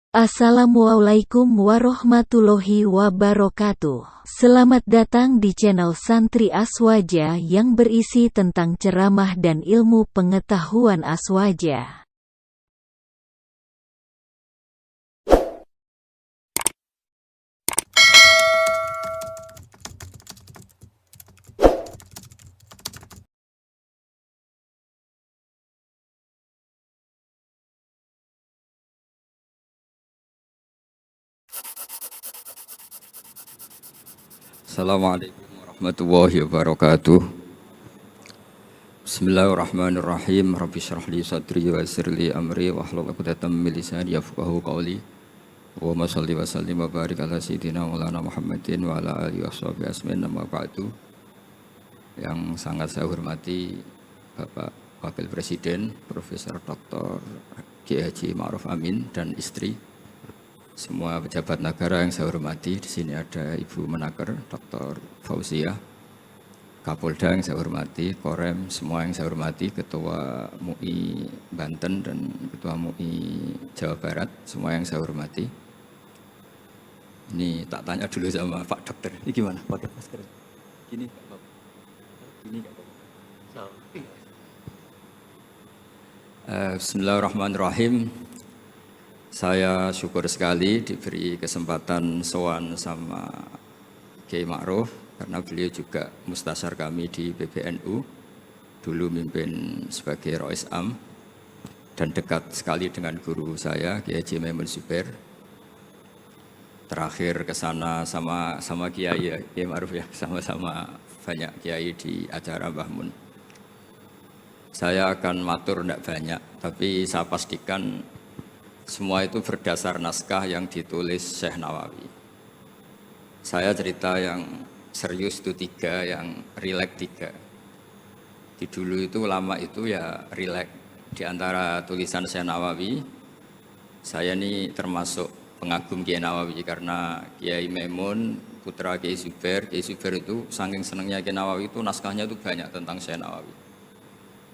Assalamualaikum warahmatullahi wabarakatuh. Selamat datang di channel Santri Aswaja yang berisi tentang ceramah dan ilmu pengetahuan Aswaja. Assalamualaikum warahmatullahi wabarakatuh. Bismillahirrahmanirrahim. Rabbi shrah li sadri wa yassir li amri wahlul 'uqdatam min lisani yafqahu qawli. Allahumma shalli wa sallim wa barik ala sayyidina Maulana Muhammadin wa ala alihi washabihi asmin amma ba'du. Yang sangat saya hormati Bapak Wakil Presiden Profesor Dr. Kiai Haji Ma'ruf Amin dan istri. Semua pejabat negara yang saya hormati, di sini ada Ibu Menaker, Dr. Fauzia, Kapolda yang saya hormati, Korem, semua yang saya hormati, Ketua MUI Banten dan Ketua MUI Jawa Barat, semua yang saya hormati. Ini tak tanya dulu sama Pak Dokter, ini gimana pakai masker? Gini Pak Bapak, gini Pak Bapak. Bismillahirrahmanirrahim. Saya syukur sekali diberi kesempatan sowan sama Kiai Ma'ruf karena beliau juga mustasyar kami di PBNU, dulu mimpin sebagai Rois Am dan dekat sekali dengan guru saya Kiai Haji Maimun Zubair. Terakhir ke sana sama Kiai ya, Kiai Ma'ruf ya, sama-sama banyak kiai di acara Mbah Mun. Saya akan matur tidak banyak, tapi saya pastikan semua itu berdasar naskah yang ditulis Syekh Nawawi. Saya cerita yang serius itu 3, yang rileks 3. Di dulu itu lama itu ya rileks. Di antara tulisan Syekh Nawawi, saya ini termasuk pengagum Kiai Nawawi karena Kiai Maimun, putra Kiai Zubair itu saking senangnya Kiai Nawawi itu naskahnya itu banyak tentang Syekh Nawawi.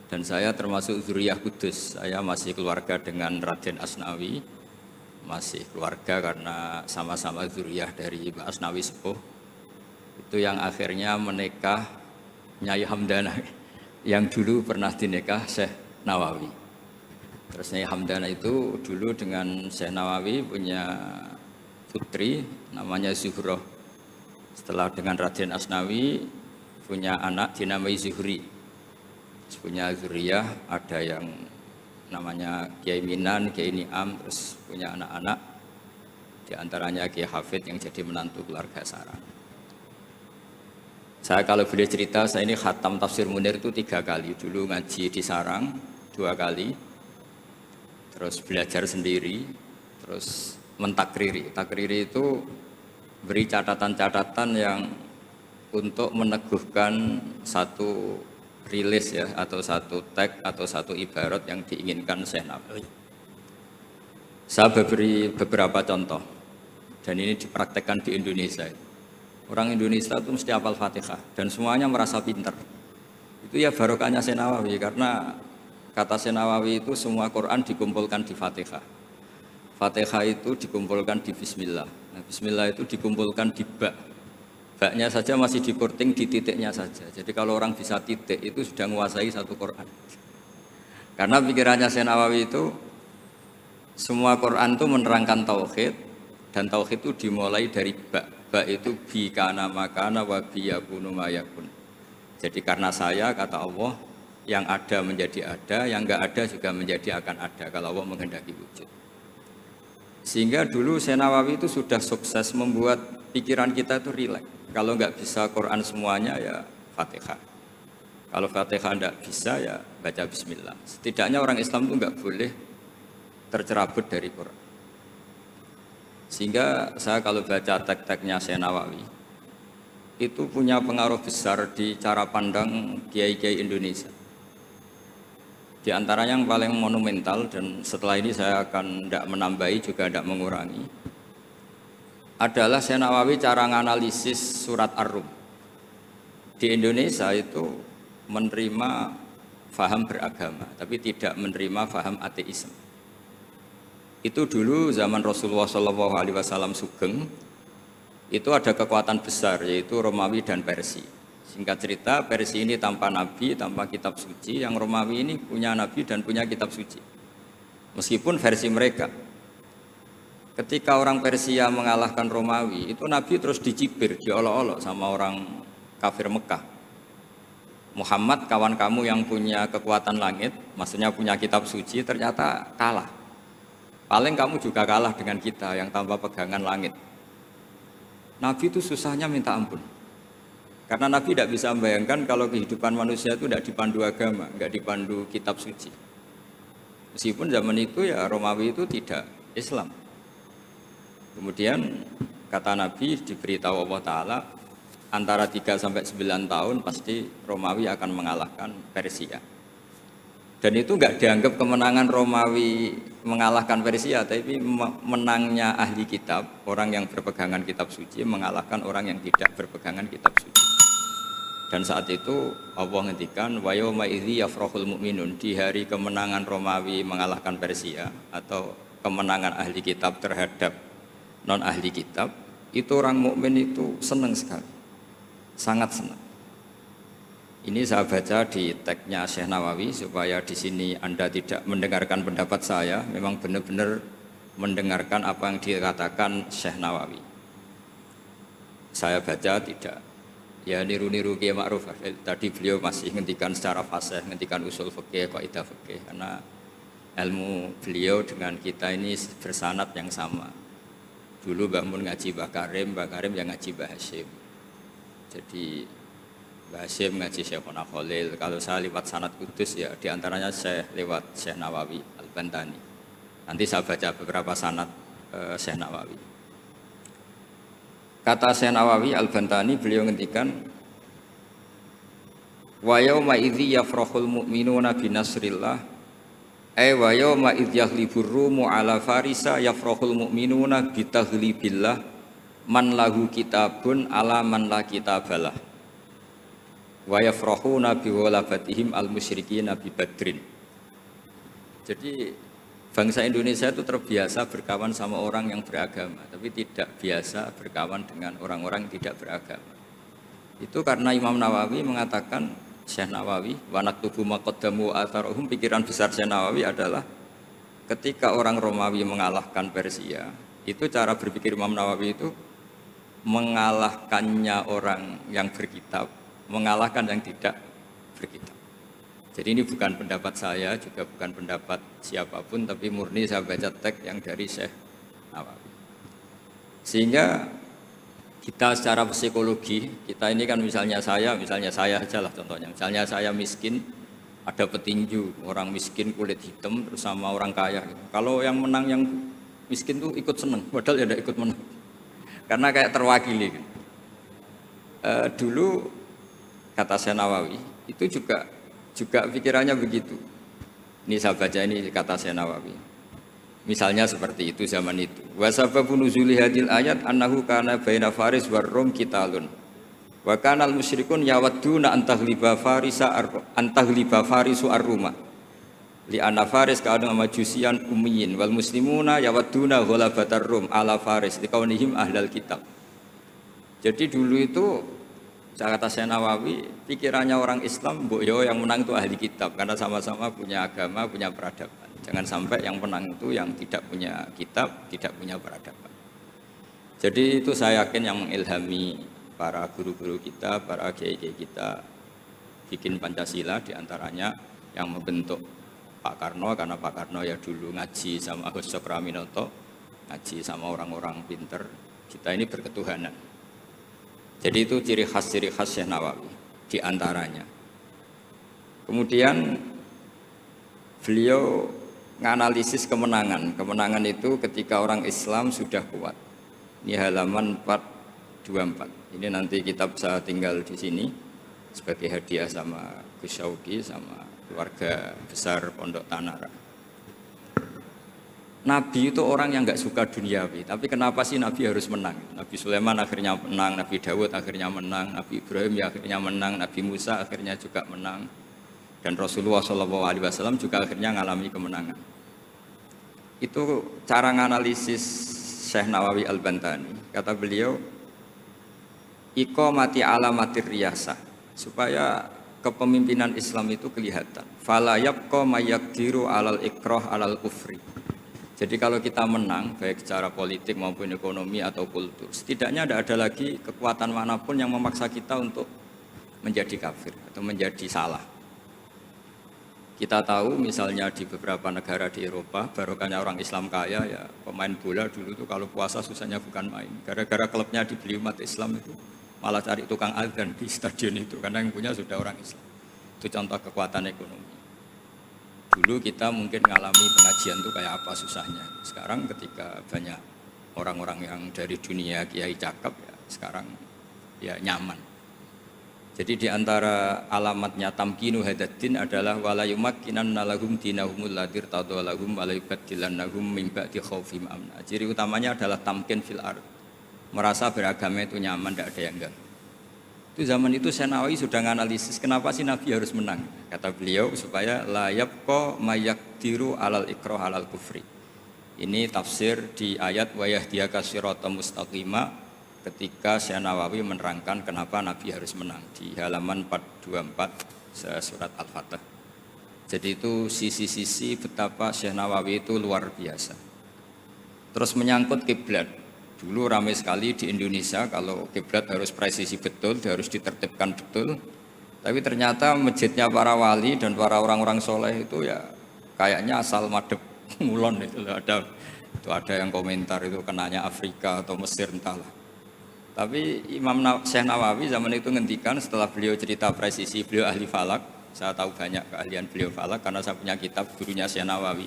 Dan saya termasuk zuriyah kudus, saya masih keluarga dengan Raden Asnawi, masih keluarga karena sama-sama zuriyah dari Mbak Asnawi Sepuh. Itu yang akhirnya menikah Nyai Hamdana, yang dulu pernah dinikah Syekh Nawawi. Terus Nyai Hamdana itu dulu dengan Syekh Nawawi punya putri namanya Zuhroh. Setelah dengan Raden Asnawi punya anak dinamai Zuhri. Punya zuriyah, ada yang namanya Kiai Minan, Kiai Niam, terus punya anak-anak, diantaranya Kiai Hafid yang jadi menantu keluarga Sarang. Saya kalau boleh cerita, saya ini khatam Tafsir Munir itu 3 kali. Dulu ngaji di Sarang 2 kali, terus belajar sendiri, terus mentakriri. Takriri itu beri catatan-catatan yang untuk meneguhkan satu rilis ya, atau satu tag atau satu ibarat yang diinginkan Syekh Nawawi. Saya beri beberapa contoh dan ini dipraktekkan di Indonesia. Orang Indonesia itu mesti hafal Fatihah dan semuanya merasa pintar. Itu ya barokahnya Syekh Nawawi, karena kata Syekh Nawawi itu semua Quran dikumpulkan di Fatihah. Fatihah itu dikumpulkan di Bismillah. Nah, Bismillah itu dikumpulkan di Ba. Baknya saja masih dikorting di titiknya saja. Jadi kalau orang bisa titik itu sudah menguasai satu Quran. Karena pikirannya Syekh Nawawi itu semua Quran itu menerangkan tauhid, dan tauhid itu dimulai dari ba. Ba itu bi kana makana wa bi yakunu mayakun. Jadi karena saya, kata Allah, yang ada menjadi ada, yang enggak ada juga menjadi akan ada kalau Allah menghendaki wujud. Sehingga dulu Syekh Nawawi itu sudah sukses membuat pikiran kita itu rileks. Kalau nggak bisa Quran semuanya ya Fatihah. Kalau Fatihah nggak bisa ya baca Bismillah. Setidaknya orang Islam itu nggak boleh tercerabut dari Quran. Sehingga saya kalau baca teks-teksnya Syekh Nawawi itu punya pengaruh besar di cara pandang kiai-kiai Indonesia. Di antara yang paling monumental, dan setelah ini saya akan tidak menambahi juga tidak mengurangi, adalah Syekh Nawawi cara menganalisis surat Ar-Rum. Di Indonesia itu menerima faham beragama, tapi tidak menerima faham ateisme. Itu dulu zaman Rasulullah SAW sugeng, itu ada kekuatan besar yaitu Romawi dan Persia. Singkat cerita, Persia ini tanpa nabi, tanpa kitab suci, yang Romawi ini punya nabi dan punya kitab suci. Meskipun versi mereka. Ketika orang Persia mengalahkan Romawi, itu nabi terus dicibir, diolok-olok sama orang kafir Mekah. Muhammad, kawan kamu yang punya kekuatan langit, maksudnya punya kitab suci, ternyata kalah. Paling kamu juga kalah dengan kita yang tanpa pegangan langit. Nabi itu susahnya minta ampun. Karena Nabi tidak bisa membayangkan kalau kehidupan manusia itu tidak dipandu agama, tidak dipandu kitab suci. Meskipun zaman itu ya Romawi itu tidak Islam. Kemudian kata Nabi diberitahu Allah Ta'ala, antara 3 sampai 9 tahun pasti Romawi akan mengalahkan Persia. Dan itu enggak dianggap kemenangan Romawi mengalahkan Persia, tapi menangnya ahli kitab, orang yang berpegangan kitab suci mengalahkan orang yang tidak berpegangan kitab suci. Dan saat itu Allah ngendikan wa yauma idzi yafrahul mu'minun, di hari kemenangan Romawi mengalahkan Persia atau kemenangan ahli kitab terhadap non ahli kitab, itu orang mukmin itu senang sekali. Sangat senang. Ini saya baca di tagnya Syekh Nawawi supaya di sini Anda tidak mendengarkan pendapat saya, memang benar-benar mendengarkan apa yang dikatakan Syekh Nawawi. Saya baca tidak ya niru-niru Kiai Ma'ruf. Tadi beliau masih ngendikan secara fasih, ngendikan usul fikih, kaidah fikih, karena ilmu beliau dengan kita ini bersanad yang sama. Dulu Mbah Mun ngaji Mbah Karim yang ngaji Mbah Hasyim. Jadi Mbah Hasyim ngaji Syekhona Khalil. Kalau saya lewat sanad kudus ya diantaranya saya lewat Syekh Nawawi Al-Bantani. Nanti saya baca beberapa sanad Syekh Nawawi. Kata Syekh Nawawi Al-Bantani, beliau ngendikan wa yauma idzi yafrahul mu'minuna bi nasrillah wa yauma idz yahlibur rumu ala farisa yafrahul mu'minuna bi taghlibillah man lahu kitabun ala man la kitabalah wa yafrahuna bi walabatihim al musyrikin bi badrin. Jadi bangsa Indonesia itu terbiasa berkawan sama orang yang beragama, tapi tidak biasa berkawan dengan orang-orang yang tidak beragama. Itu karena Imam Nawawi mengatakan, Syekh Nawawi, wa naktubu maqaddamu atharuhum, pikiran besar Syekh Nawawi adalah ketika orang Romawi mengalahkan Persia, itu cara berpikir Imam Nawawi itu mengalahkannya orang yang berkitab, mengalahkan yang tidak berkitab. Jadi ini bukan pendapat saya, juga bukan pendapat siapapun, tapi murni saya baca teks yang dari Syekh Nawawi. Sehingga kita secara psikologi, kita ini kan misalnya saya aja lah contohnya. Misalnya saya miskin, ada petinju, orang miskin kulit hitam terus sama orang kaya. Kalau yang menang yang miskin tuh ikut seneng, padahal ya tidak ikut menang. Karena kayak terwakili. Dulu kata Syekh Nawawi itu juga pikirannya begitu. Ini saya baca ini kata Syekh Nawawi. Misalnya seperti itu zaman itu. Wa sababu nuzuli hadil ayat annahu kana baina Faris war Rum qitalun. Wa kana al musyrikun yawadduna antaghliba farisu ar-Ruma. Li anna Faris ka'adun majusiyan ummiyin wal muslimuna yawadduna ghalabatar Rum ala Faris liqaunihim ahlal kitab. Jadi dulu itu kata Syekh Nawawi, pikirannya orang Islam, mbok yo yang menang itu ahli kitab karena sama-sama punya agama, punya peradaban. Jangan sampai yang menang itu yang tidak punya kitab, tidak punya peradaban. Jadi itu saya yakin yang mengilhami para guru-guru kita, para kiai-kiai kita bikin Pancasila, diantaranya yang membentuk Pak Karno, karena Pak Karno ya dulu ngaji sama Gus Sokraminoto, ngaji sama orang-orang pinter. Kita ini berketuhanan. Jadi itu ciri khas Syekh Nawawi diantaranya. Kemudian beliau menganalisis kemenangan. Kemenangan itu ketika orang Islam sudah kuat. Ini halaman 424. Ini nanti kitab saya tinggal di sini sebagai hadiah sama Gus Syauki sama keluarga besar Pondok Tanara. Nabi itu orang yang nggak suka duniawi, tapi kenapa sih Nabi harus menang? Nabi Sulaiman akhirnya menang, Nabi Dawud akhirnya menang, Nabi Ibrahim ya akhirnya menang, Nabi Musa akhirnya juga menang, dan Rasulullah SAW juga akhirnya mengalami kemenangan. Itu cara nganalisis Syekh Nawawi Al-Bantani. Kata beliau, iqamati alamatir riyasah, supaya kepemimpinan Islam itu kelihatan. Fala yabqa mayyaqdiru alal ikrah alal kufri. Jadi kalau kita menang, baik secara politik maupun ekonomi atau kultur, setidaknya tidak ada lagi kekuatan manapun yang memaksa kita untuk menjadi kafir atau menjadi salah. Kita tahu misalnya di beberapa negara di Eropa, barokahnya orang Islam kaya, ya pemain bola dulu tuh kalau puasa susahnya bukan main. Gara-gara klubnya dibeli umat Islam itu, malah cari tukang adzan di stadion itu, karena yang punya sudah orang Islam. Itu contoh kekuatan ekonomi. Dulu kita mungkin mengalami pengajian itu kayak apa susahnya. Sekarang ketika banyak orang-orang yang dari dunia kiai cakep, ya sekarang ya nyaman. Jadi di antara alamatnya tamkinu hadaddin adalah wala yumakkinanna lahum dinahumul ladzi tadallahum wa la yubaddilannahum min ba'di khaufihim amna. Ciri utamanya adalah tamkin fil ard. Merasa beragama itu nyaman, tidak ada yang enggak. Itu zaman itu Syekh Nawawi sudah menganalisis kenapa sih Nabi harus menang. Kata beliau supaya la yabqa mayyaqdiru alal ikrah alal kufri. Ini tafsir di ayat wa yahdiyaka siratan mustaqima ketika Syekh Nawawi menerangkan kenapa Nabi harus menang di halaman 424 surat Al-Fatah. Jadi itu sisi-sisi betapa Syekh Nawawi itu luar biasa. Terus menyangkut kiblat. Dulu ramai sekali di Indonesia kalau kiblat harus presisi betul, harus ditertibkan betul. Tapi ternyata masjidnya para wali dan para orang-orang soleh itu ya kayaknya asal madep ngulon itu ada yang komentar itu kenanya Afrika atau Mesir entahlah. Tapi Imam Syekh Nawawi zaman itu ngendikan setelah beliau cerita presisi, beliau ahli falak. Saya tahu banyak keahlian beliau falak karena saya punya kitab gurunya Syekh Nawawi.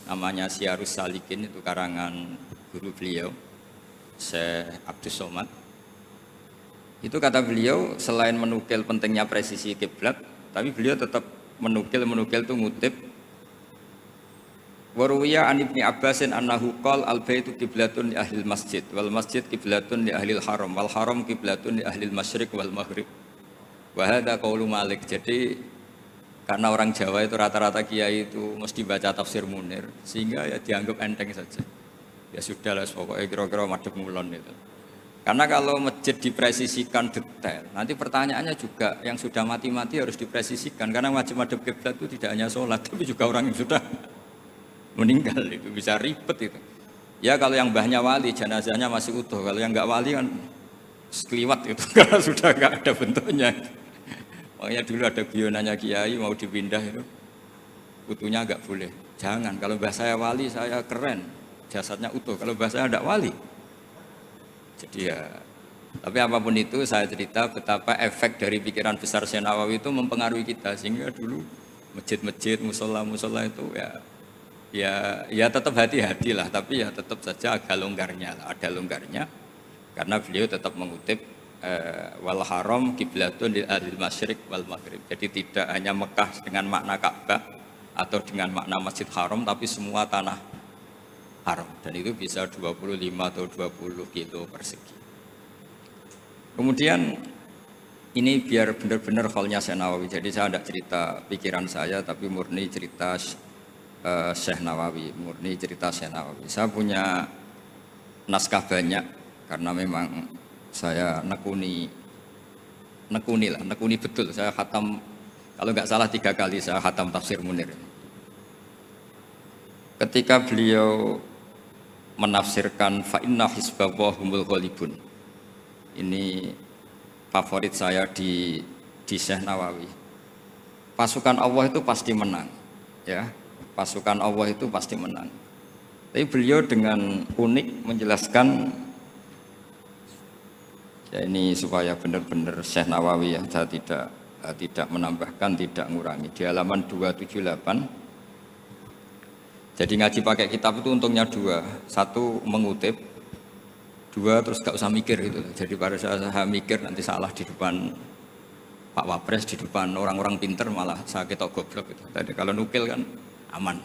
Namanya Syarus Salikin, itu karangan guru beliau, Syekh Abdus Somad. Itu kata beliau selain menukil pentingnya presisi kiblat, tapi beliau tetap menukil itu ngutip Waruwiya an Ibni Abbasin annahu qol al-baitu qiblatun li ahlil masjid wal masjid qiblatun li ahlil haram wal haram qiblatun li ahlil masyriq wal maghrib. Wa hadza qaulu Malik. Jadi karena orang Jawa itu rata-rata kiai itu mesti baca tafsir Munir sehingga ya dianggap enteng saja. Ya sudah lah pokoknya kira-kira madhep ngulon itu. Karena kalau masjid dipresisikan detail, nanti pertanyaannya juga yang sudah mati-mati harus dipresisikan karena wajib madhep kiblat itu tidak hanya sholat tapi juga orang yang sudah meninggal itu bisa ribet itu. Ya kalau yang mbahnya wali jenazahnya masih utuh, kalau yang enggak wali kan sekliwat itu karena sudah enggak ada bentuknya. Makanya dulu ada guyonannya kiai mau dipindah itu utuhnya enggak boleh. Jangan, kalau mbah saya wali saya keren, jasadnya utuh. Kalau mbah saya enggak wali. Jadi ya, tapi apapun itu saya cerita betapa efek dari pikiran besar Syekh Nawawi itu mempengaruhi kita sehingga dulu masjid-masjid, musola-musola itu ya tetap hati-hati lah, tapi ya tetap saja agak longgarnya lah, ada longgarnya karena beliau tetap mengutip wal haram qiblatun lil ahlil masyriq wal maghrib. Jadi tidak hanya Mekah dengan makna Ka'bah atau dengan makna Masjid Haram, tapi semua tanah haram dan itu bisa 25 atau 20 kilo persegi. Kemudian ini biar benar-benar halnya Syekh Nawawi, jadi saya tidak cerita pikiran saya tapi murni cerita Syekh Nawawi, murni cerita Syekh Nawawi. Saya punya naskah banyak karena memang saya nekuni betul. Saya khatam, kalau nggak salah 3 kali saya khatam tafsir Munir. Ketika beliau menafsirkan fa inna hizballahi humul ghalibun. Ini favorit saya di Syekh Nawawi. Pasukan Allah itu pasti menang, ya. Pasukan Allah itu pasti menang. Tapi beliau dengan unik menjelaskan, ya ini supaya benar-benar Syekh Nawawi ya, saya tidak menambahkan, tidak mengurangi. Di halaman 278. Jadi ngaji pakai kitab itu untungnya 2. 1 mengutip, 2 terus gak usah mikir gitu. Jadi pada saya mikir nanti salah di depan Pak Wapres, di depan orang-orang pinter malah saya ketok goblok gitu. Tadi kalau nukil kan aman.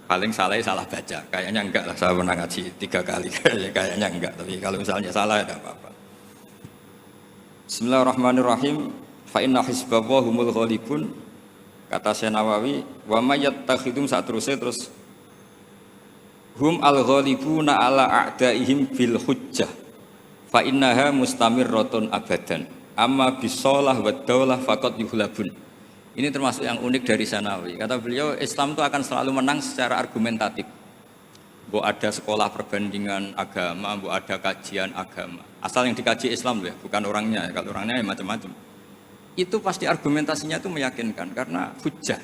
Paling salah baca. Kayaknya enggak lah, saya pernah ngaji 3 kali. Kayaknya enggak, tapi kalau misalnya salah ya apa-apa. Bismillahirrahmanirrahim. Fa inna hizballahi humul ghalibun. Kata Syekh Nawawi, wa may yattakhidum saat terus hum al-ghalibuna ala a'daihim bil hujjah fa innaha mustamirratun abadan amma bisolah wa daulah faqad yuhlabun. Ini termasuk yang unik dari Sanawi. Kata beliau, Islam itu akan selalu menang secara argumentatif. Bu ada sekolah perbandingan agama, bu ada kajian agama. Asal yang dikaji Islam loh ya, bukan orangnya. Kalau orangnya ya macam-macam. Itu pasti argumentasinya itu meyakinkan karena hujjah.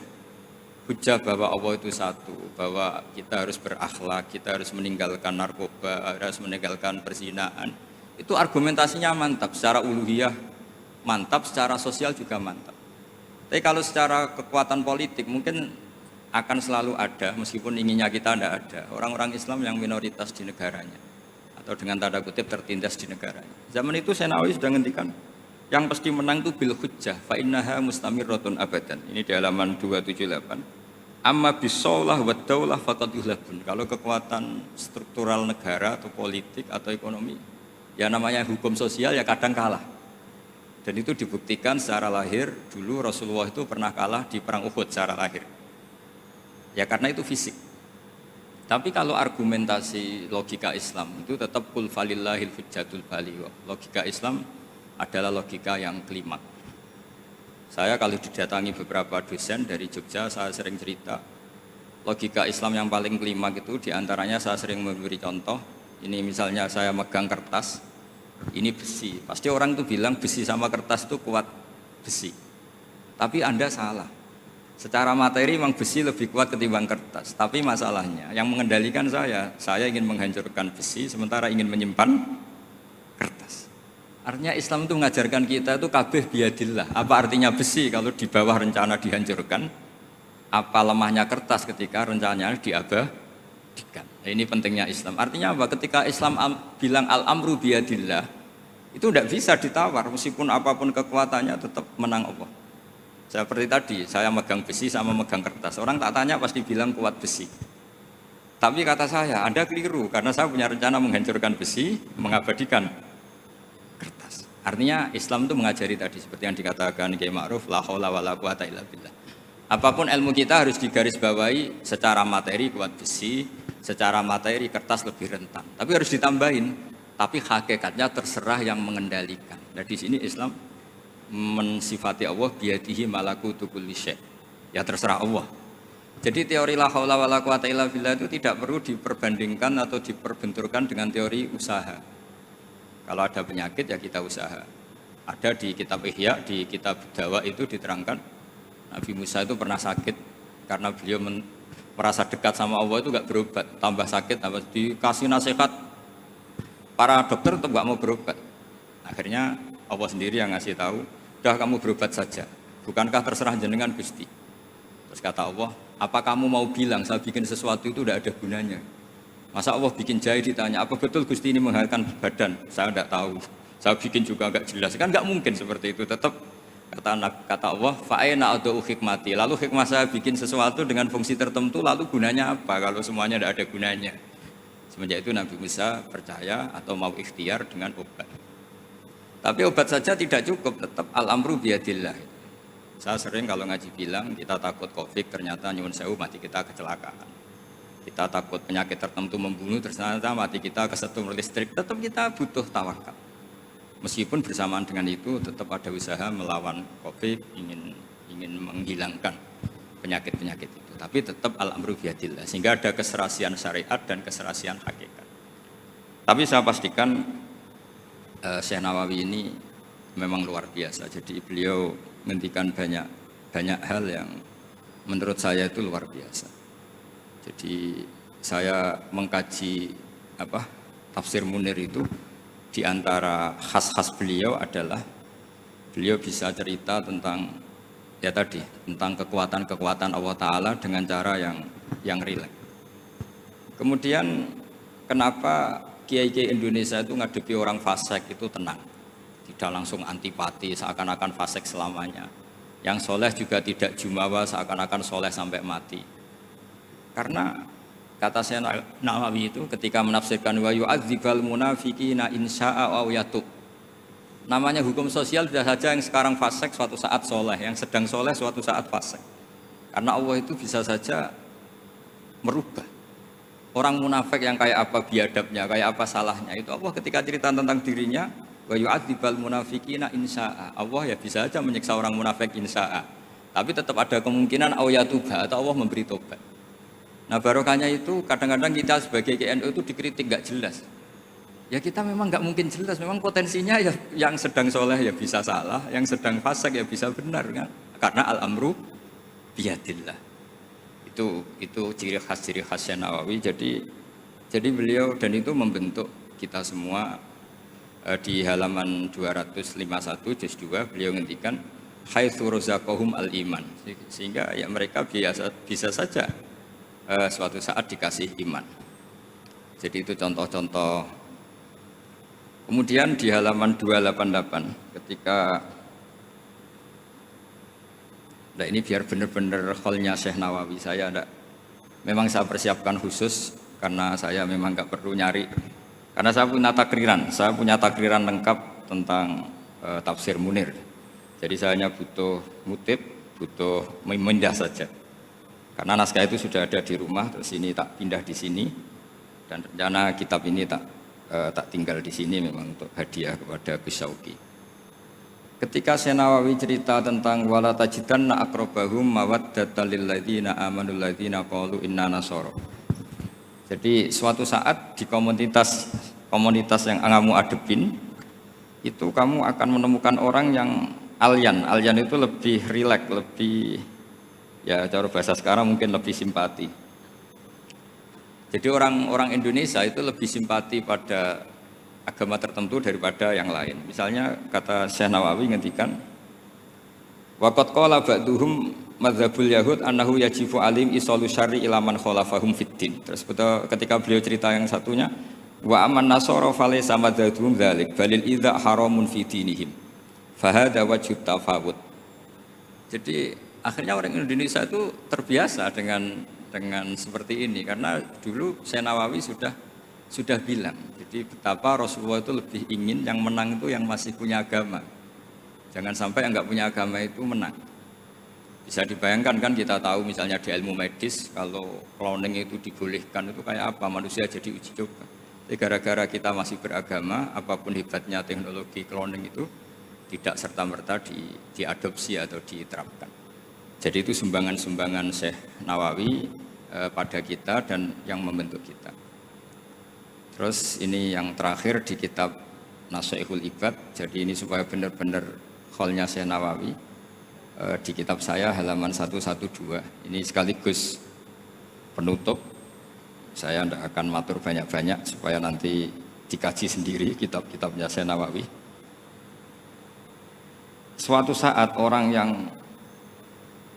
Hujjah bahwa Allah itu satu, bahwa kita harus berakhlak, kita harus meninggalkan narkoba, harus meninggalkan perzinahan. Itu argumentasinya mantap, secara uluhiyah mantap, secara sosial juga mantap. Tapi kalau secara kekuatan politik mungkin akan selalu ada, meskipun inginnya kita tidak ada, orang-orang Islam yang minoritas di negaranya atau dengan tanda kutip tertindas di negaranya. Zaman itu Senawi sudah ngendikan yang pasti menang itu bil hujjah fa innaha mustamirratun abadan. Ini di halaman 278. Amma bisolah wa daulah faqad yuhlabun. Kalau kekuatan struktural negara atau politik atau ekonomi, ya namanya hukum sosial ya kadang kalah. Dan itu dibuktikan secara lahir. Dulu Rasulullah itu pernah kalah di perang Uhud secara lahir. Ya karena itu fisik. Tapi kalau argumentasi logika Islam itu tetap kul falillahil hujjatul baligha. Logika Islam adalah logika yang klimak. Saya kalau didatangi beberapa dosen dari Jogja, saya sering cerita logika Islam yang paling klimak itu diantaranya saya sering memberi contoh. Ini misalnya saya megang kertas, ini besi. Pasti orang itu bilang besi sama kertas itu kuat besi. Tapi Anda salah. Secara materi memang besi lebih kuat ketimbang kertas. Tapi masalahnya yang mengendalikan saya ingin menghancurkan besi sementara ingin menyimpan kertas. Artinya Islam itu mengajarkan kita itu kabeh biadillah. Apa artinya besi kalau di bawah rencana dihancurkan? Apa lemahnya kertas ketika rencananya diabadikan? Nah, ini pentingnya Islam. Artinya apa? Ketika Islam bilang al-amru biadillah, itu tidak bisa ditawar. Meskipun apapun kekuatannya tetap menang Allah. Seperti tadi, saya megang besi sama megang kertas. Orang tak tanya pasti bilang kuat besi. Tapi kata saya, Anda keliru. Karena saya punya rencana menghancurkan besi, mengabadikan kertas. Artinya Islam itu mengajari tadi seperti yang dikatakan Kiai Ma'ruf, la haula wala quwata illa billah. Apapun ilmu kita harus digarisbawahi secara materi kuat besi, secara materi kertas lebih rentan. Tapi harus ditambahin, tapi hakikatnya terserah yang mengendalikan. Nah di sini Islam mensifati Allah biyadihi malakutu kulli syai'. Ya terserah Allah. Jadi teori la haula wala quwata illa billah itu tidak perlu diperbandingkan atau diperbenturkan dengan teori usaha. Kalau ada penyakit ya kita usaha. Ada di kitab Ihya, di kitab Dawa itu diterangkan Nabi Musa itu pernah sakit karena beliau merasa dekat sama Allah itu gak berobat, tambah sakit, tambah dikasih nasihat para dokter tetap gak mau berobat. Akhirnya Allah sendiri yang ngasih tahu, udah kamu berobat saja, bukankah terserah jenengan Gusti? Terus kata Allah, apa kamu mau bilang saya bikin sesuatu itu udah ada gunanya? Masa Allah bikin jahe ditanya, apa betul Gusti ini menghalalkan badan? Saya tidak tahu, saya bikin juga gak jelas, kan gak mungkin seperti itu. Tetap kata Allah, fa'aina adau hikmati. Lalu hikmah saya bikin sesuatu dengan fungsi tertentu, lalu gunanya apa kalau semuanya tidak ada gunanya? Semenjak itu Nabi Musa percaya atau mau ikhtiar dengan obat. Tapi obat saja tidak cukup, tetap al-amru biyadillah. Saya sering kalau ngaji bilang kita takut COVID, ternyata nyuwun sewu mati kita kecelakaan. Kita takut penyakit tertentu membunuh, ternyata mati kita kesetrum listrik. Tetap kita butuh tawakal. Meskipun bersamaan dengan itu tetap ada usaha melawan COVID, ingin menghilangkan penyakit-penyakit itu. Tapi tetap al-amru biyadillah, sehingga ada keserasian syariat dan keserasian hakikat. Tapi saya pastikan Syekh Nawawi ini memang luar biasa. Jadi beliau menghentikan banyak hal yang menurut saya itu luar biasa. Jadi saya mengkaji tafsir Munir itu, di antara khas-khas beliau adalah beliau bisa cerita tentang ya tadi, tentang kekuatan-kekuatan Allah Ta'ala dengan cara yang rileks. Kemudian kenapa kiai-kiai Indonesia itu ngadepi orang fasik itu tenang, tidak langsung antipati seakan-akan fasik selamanya. Yang soleh juga tidak jumawa seakan-akan soleh sampai mati. Karena kata Syekh Nawawi itu ketika menafsirkan wa yu'adzibal munafiqina insya'a aw yatub. Namanya hukum sosial sudah saja yang sekarang fasik suatu saat soleh, yang sedang soleh suatu saat fasik. Karena Allah itu bisa saja merubah. Orang munafik yang kayak apa biadabnya, kayak apa salahnya itu Allah ketika cerita tentang dirinya wa yu'adzibal munafiqina insya'a. Allah ya bisa aja menyiksa orang munafik insya'a. Tapi tetap ada kemungkinan auyatuba atau Allah memberi tobat. Nah barokahnya itu kadang-kadang kita sebagai GNU itu dikritik nggak jelas. Ya kita memang nggak mungkin jelas, memang potensinya ya yang sedang soleh ya bisa salah, yang sedang fasik ya bisa benar kan? Karena al-amru biyadillah. Itu ciri khasnya Nawawi. Jadi beliau dan itu membentuk kita semua di halaman 251 juz 2 beliau ngendikan haitsu razaqahum al-iman. Sehingga ya mereka bisa saja suatu saat dikasih iman. Jadi itu contoh-contoh. Kemudian di halaman 288 ketika nah ini biar benar-benar kholnya Syekh Nawawi memang saya persiapkan khusus karena saya memang nggak perlu nyari karena saya punya takriran lengkap tentang tafsir Munir. Jadi saya hanya butuh ngutip, butuh memindah saja. Karena naskah itu sudah ada di rumah, terus ini tak pindah di sini dan rencana kitab ini tak tinggal di sini memang untuk hadiah kepada Gus Syauqi. Ketika Syekh Nawawi cerita tentang wala tajidanna aqrabahum mawaddatan lil ladzina amanu ladzina qalu inna nasara. Jadi suatu saat di komunitas yang kamu adepin itu kamu akan menemukan orang yang alyan itu lebih rileks, lebih ya cara bahasa sekarang mungkin lebih simpati. Jadi orang Indonesia itu lebih simpati pada agama tertentu daripada yang lain. Misalnya kata Syekh Nawawi ngendikan waqad qala ba'duhum madzhabul yahud annahu yajibu alim isalu syarri ila man khalafahum fiddin. Terus ketika beliau cerita yang satunya wa aman nasara falaysa madzhabuhum dzalik balil idza haramun fi dinihim. Fahada wajhut tafawut. Jadi akhirnya orang Indonesia itu terbiasa dengan seperti ini karena dulu Syekh Nawawi sudah bilang jadi betapa Rasulullah itu lebih ingin yang menang itu yang masih punya agama, jangan sampai yang nggak punya agama itu menang. Bisa dibayangkan kan kita tahu misalnya di ilmu medis kalau cloning itu dibolehkan itu kayak apa manusia jadi uji coba. Jadi gara-gara kita masih beragama apapun hebatnya teknologi cloning itu tidak serta-merta diadopsi atau diterapkan. Jadi itu sumbangan-sumbangan Syekh Nawawi pada kita dan yang membentuk kita. Terus ini yang terakhir di kitab Nashihul Ibad. Jadi ini supaya benar-benar kholnya Syekh Nawawi di kitab saya halaman 112. Ini sekaligus penutup. Saya tidak akan matur banyak-banyak supaya nanti dikaji sendiri kitab-kitabnya Syekh Nawawi. Suatu saat orang yang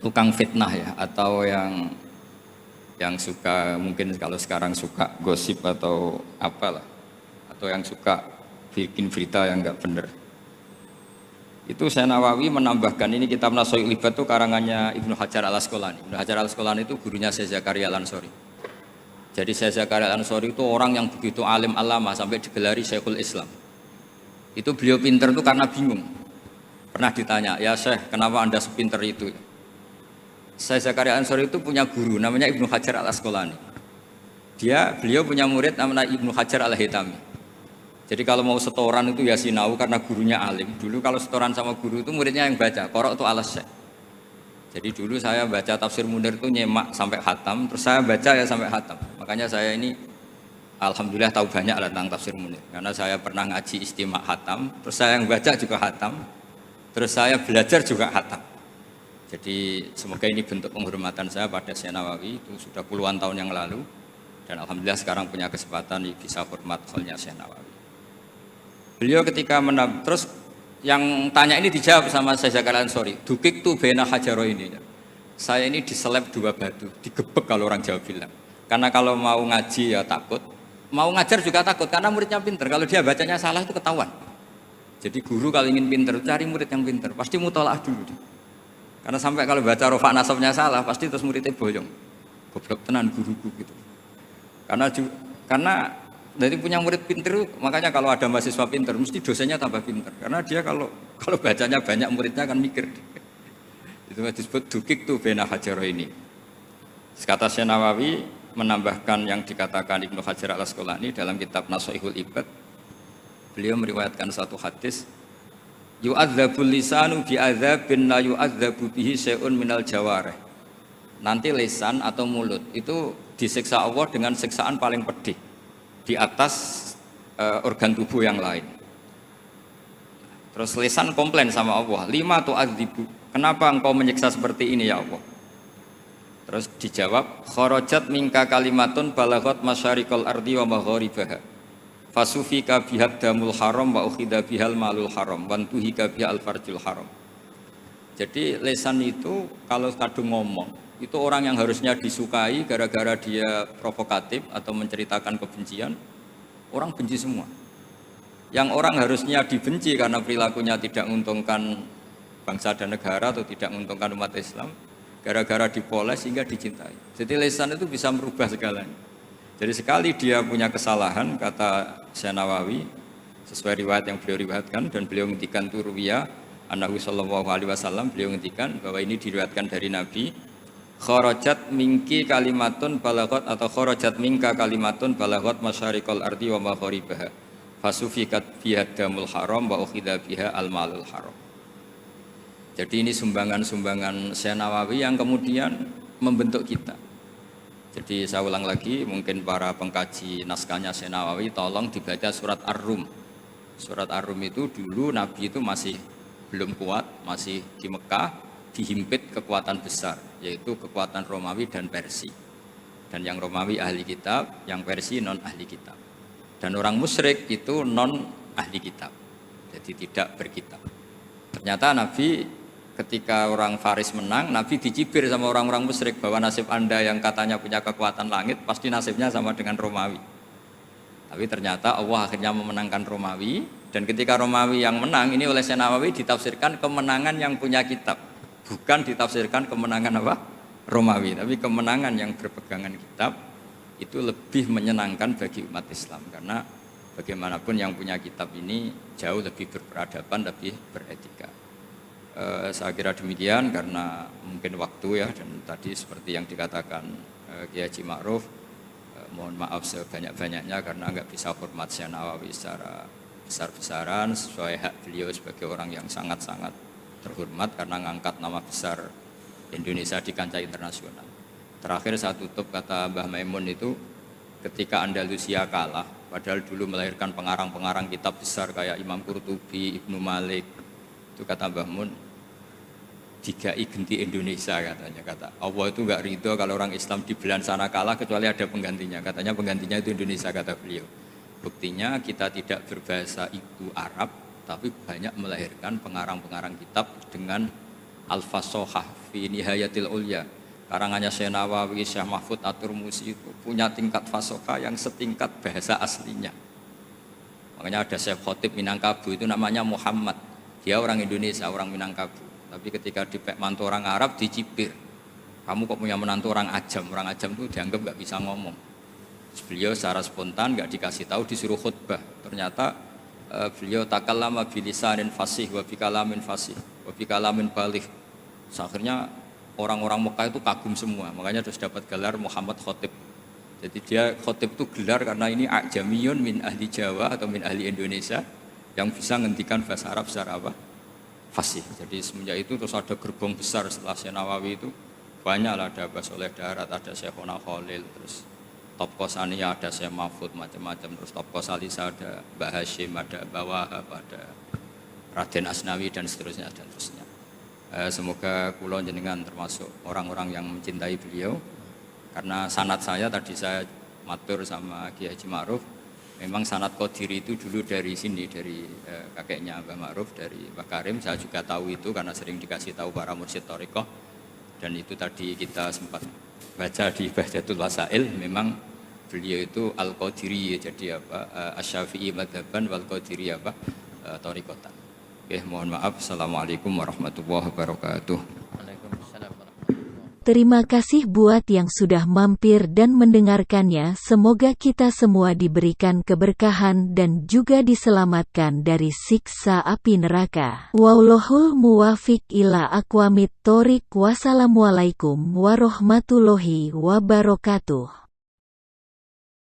tukang fitnah ya atau yang suka mungkin kalau sekarang suka gosip atau apalah atau yang suka bikin berita yang enggak benar. Itu Syekh Nawawi menambahkan ini kitab Nashihul Ibad itu karangannya Ibnu Hajar Al-Asqalani. Ibnu Hajar Al-Asqalani itu gurunya Syekh Zakaria Al-Ansori. Jadi Syekh Zakaria Al-Ansori itu orang yang begitu alim alama sampai digelari Syekhul Islam. Itu beliau pinter itu karena bingung. Pernah ditanya, "Ya Syekh, kenapa Anda sepinter itu?" Syekh Zakaria Al-Ansori itu punya guru namanya Ibnu Hajar Al-Asqalani. Beliau punya murid namanya Ibnu Hajar Al-Haytami. Jadi kalau mau setoran itu ya sinau karena gurunya alim. Dulu kalau setoran sama guru itu muridnya yang baca, korok itu alas Syekh. Jadi dulu saya baca tafsir Munir itu nyemak sampai khatam, terus saya baca ya sampai khatam. Makanya saya ini alhamdulillah tahu banyak tentang tafsir Munir. Karena saya pernah ngaji istimak khatam, terus saya yang baca juga khatam, terus saya belajar juga khatam. Jadi semoga ini bentuk penghormatan saya pada Syekh Nawawi itu sudah puluhan tahun yang lalu dan alhamdulillah sekarang punya kesempatan bisa hormat kholnya Syekh Nawawi. Beliau ketika terus yang tanya ini dijawab sama Syekh Zakaria Al-Ansori, dukik tu bena hajaro ini. Saya ini diseleb 2 batu, digebek kalau orang Jawa bilang. Karena kalau mau ngaji ya takut, mau ngajar juga takut karena muridnya pinter. Kalau dia bacanya salah itu ketahuan. Jadi guru kalau ingin pinter cari murid yang pinter, pasti mutolaah dulu. Karena sampai kalau baca rofa nasabnya salah, pasti terus muridnya boyong. Goblok tenan guruku gitu. Karena dari punya murid pinter, makanya kalau ada mahasiswa pinter, mesti dosennya tambah pinter. Karena dia kalau bacanya banyak muridnya akan mikir. Itu disebut dukik tuh bena hajaro ini. Kata Syekh Nawawi, menambahkan yang dikatakan Ibnu Hajar al-Asqalani dalam kitab Nashihul Ibad. Beliau meriwayatkan satu hadis, yu'adzabul lisanu bi'adzabin la yu'adzabu bihi syai'un minal jawarih. Nanti lisan atau mulut itu disiksa Allah dengan siksaan paling pedih di atas organ tubuh yang lain. Terus lisan komplain sama Allah, lima tu'adzibu, kenapa engkau menyiksa seperti ini ya Allah? Terus dijawab, kharajat minka kalimatun balaghat masyariqal ardi wa magharibaha fasufika bihad damul haram wa ukhidha bihal malul haram wantuhika bihal farjul haram. Jadi lisan itu kalau kadung ngomong, itu orang yang harusnya disukai gara-gara dia provokatif atau menceritakan kebencian, orang benci semua. Yang orang harusnya dibenci karena perilakunya tidak menguntungkan bangsa dan negara atau tidak menguntungkan umat Islam, gara-gara dipoles sehingga dicintai. Jadi lisan itu bisa merubah segalanya. Jadi sekali dia punya kesalahan, kata Syekh Nawawi, sesuai riwayat yang beliau riwayatkan, dan beliau ngendikan turwiya annahu sallallahu alaihi wasallam, beliau ngendikan bahwa ini diriwayatkan dari Nabi, kharajat minki kalimatun balaghat atau kharajat minka kalimatun balaghat masyariqal ardi wa magharibaha fasufikat biha damul haram wa ukhidha biha al malul haram. Jadi ini sumbangan-sumbangan Syekh Nawawi yang kemudian membentuk kita. Jadi saya ulang lagi, mungkin para pengkaji naskahnya Syekh Nawawi tolong dibaca surat Ar-Rum. Surat Ar-Rum itu dulu Nabi itu masih belum kuat, masih di Mekah, dihimpit kekuatan besar, yaitu kekuatan Romawi dan Persia. Dan yang Romawi ahli kitab, yang Persia non ahli kitab. Dan orang musyrik itu non ahli kitab, jadi tidak berkitab. Ternyata Nabi ketika orang Faris menang, Nabi dicibir sama orang-orang musyrik bahwa nasib anda yang katanya punya kekuatan langit pasti nasibnya sama dengan Romawi. Tapi ternyata Allah akhirnya memenangkan Romawi, dan ketika Romawi yang menang ini oleh Syekh Nawawi ditafsirkan kemenangan yang punya kitab, bukan ditafsirkan kemenangan apa? Romawi, tapi kemenangan yang berpegangan kitab itu lebih menyenangkan bagi umat Islam, karena bagaimanapun yang punya kitab ini jauh lebih berperadaban, lebih beretika. Saya kira demikian karena mungkin waktu ya, dan tadi seperti yang dikatakan Kiai Haji Ma'ruf, mohon maaf sebanyak-banyaknya karena nggak bisa hormat Syekh Nawawi secara besar-besaran sesuai hak beliau sebagai orang yang sangat-sangat terhormat karena ngangkat nama besar Indonesia di kancah internasional. Terakhir saya tutup kata Mbah Maimun itu, ketika Andalusia kalah, padahal dulu melahirkan pengarang-pengarang kitab besar kayak Imam Qurtubi, Ibnu Malik, itu kata Mbah Mun, digai genti Indonesia katanya. Kata Allah itu enggak ridho kalau orang Islam di belahan sana kalah kecuali ada penggantinya. Katanya penggantinya itu Indonesia, kata beliau. Buktinya kita tidak berbahasa ibu Arab, tapi banyak melahirkan pengarang-pengarang kitab dengan al-fasohah fi nihayatil ulya. Karangannya Syekh Nawawi, Syekh Mahfud At-Turmusi itu punya tingkat fasohah yang setingkat bahasa aslinya. Makanya ada Syekh Khotib Minangkabau itu namanya Muhammad. Dia orang Indonesia, orang Minangkabau. Tapi ketika dipek mantu orang Arab dicibir. Kamu kok punya menantu orang Ajam? Orang Ajam itu dianggap nggak bisa ngomong. Terus beliau secara spontan nggak dikasih tahu, disuruh khutbah. Ternyata beliau takallama bilisanin fasih wa bikalamin fasih wa bikalamin baligh. Akhirnya orang-orang Mekah itu kagum semua. Makanya terus dapat gelar Muhammad Khotib. Jadi dia Khotib itu gelar karena ini ajamiyun min ahli Jawa atau min ahli Indonesia yang bisa ngendikan bahasa Arab secara apa? Fasih. Jadi semenjak itu terus ada gerbong besar setelah Syekh Nawawi itu banyak lah, ada Mbah Soleh Darat, ada Syekhona Khalil, terus Top Kosania ada Syekh Mahfud, macam-macam, terus Top Kosalisa ada Mbah Hashim, ada Mbah Wahab, ada Raden Asnawi dan seterusnya dan seterusnya. Semoga kula jenengan termasuk orang-orang yang mencintai beliau, karena sanad saya tadi saya matur sama Kiai Haji Ma'ruf, memang sanad Qadiri itu dulu dari sini, dari kakeknya Mbah Ma'ruf, dari Mbah Karim. Saya juga tahu itu karena sering dikasih tahu para mursyid thariqah, dan itu tadi kita sempat baca di Bahjatul Wasail, memang beliau itu Al-Qadiri, jadi apa Asy-Syafi'i madhaban wal Qadiri apa thariqatan. Oke, mohon maaf. Assalamualaikum warahmatullahi wabarakatuh. Terima kasih buat yang sudah mampir dan mendengarkannya. Semoga kita semua diberikan keberkahan dan juga diselamatkan dari siksa api neraka. Wallahul muwafiq ila aqwamit thoriq. Wassalamualaikum warahmatullahi wabarakatuh.